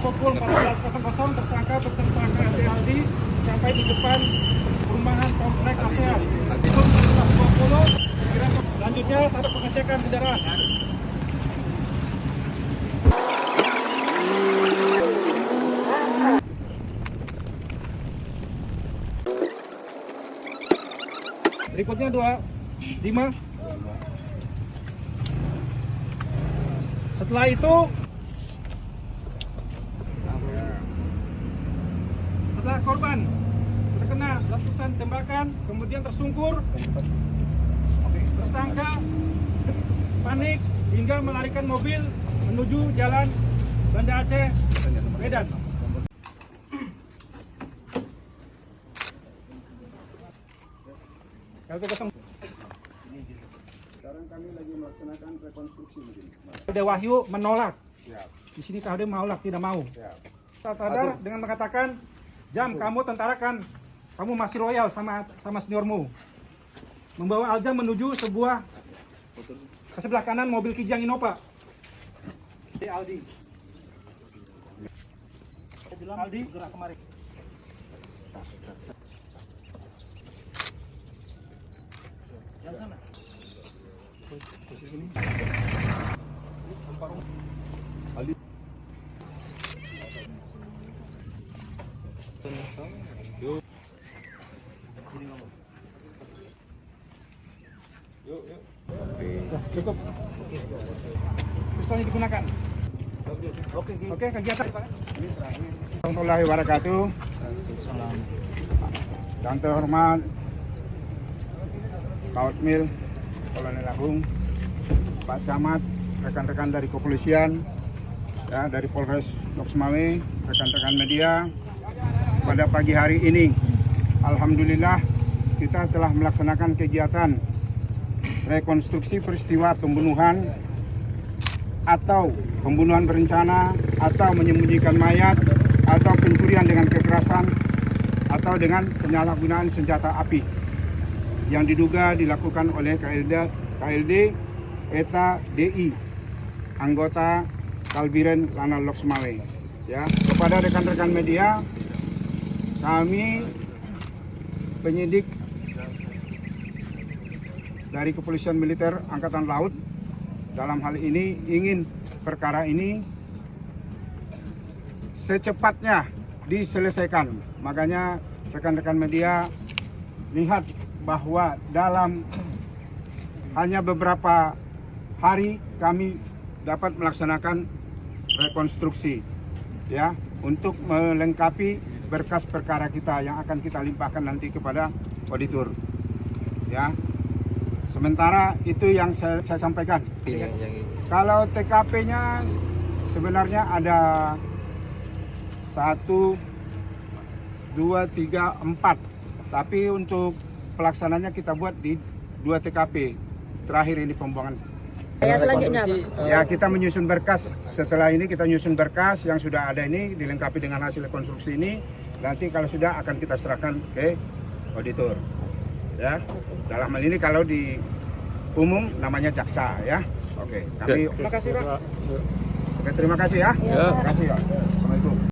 pukul 14.00 tersangka beserta KLD Aldi sampai di depan perumahan komplek ASEAN. Pukul 14.20 selanjutnya satu pengecekan kendaraan. Berikutnya 25. Setelah itu, setelah korban terkena letusan tembakan, kemudian tersungkur, tersangka panik hingga melarikan mobil menuju jalan Banda Aceh, Medan. Sekarang kami lagi melaksanakan rekonstruksi begini. KLD Wahyu menolak. Di sini KLD menolak, tidak mau. Sadar dengan mengatakan, Jam, kamu tentara kan, kamu masih loyal sama seniormu. Membawa Aljam menuju sebuah ke sebelah kanan mobil Kijang Innova. Aldi. Aldi gerak kemari. Yang sana. Posisi ini. Aldi. Yuk. Cukup. Pistolnya digunakan. Oke, kegiatan. Warahmatullahi wabarakatuh. Yang terhormat Kautmil Kolonel Agung, Pak Camat, rekan-rekan dari kepolisian, ya, dari Polres Loks Mawé, rekan-rekan media. Pada pagi hari ini, alhamdulillah kita telah melaksanakan kegiatan rekonstruksi peristiwa pembunuhan atau pembunuhan berencana atau menyembunyikan mayat atau pencurian dengan kekerasan atau dengan penyalahgunaan senjata api yang diduga dilakukan oleh KLD Eta DI anggota Kalbiren Lanal Loks Mawé. Ya, kepada rekan-rekan media, kami penyidik dari Kepolisian Militer Angkatan Laut dalam hal ini ingin perkara ini secepatnya diselesaikan. Makanya rekan-rekan media lihat bahwa dalam hanya beberapa hari kami dapat melaksanakan rekonstruksi, ya, untuk melengkapi berkas perkara kita yang akan kita limpahkan nanti kepada auditor, ya. Sementara itu yang saya sampaikan. Kalau TKP-nya sebenarnya ada 1, 2, 3, 4. Tapi untuk pelaksananya kita buat di 2 TKP. Terakhir ini pembuangan. Ya, selanjutnya apa? Ya, kita menyusun berkas. Setelah ini kita menyusun berkas yang sudah ada ini dilengkapi dengan hasil rekonstruksi ini. Nanti kalau sudah akan kita serahkan ke auditor. Ya, dalam hal ini kalau di umum namanya jaksa, ya. Oke, kami Terima kasih, Pak. Oke, terima kasih ya. Terima kasih ya. Assalamualaikum.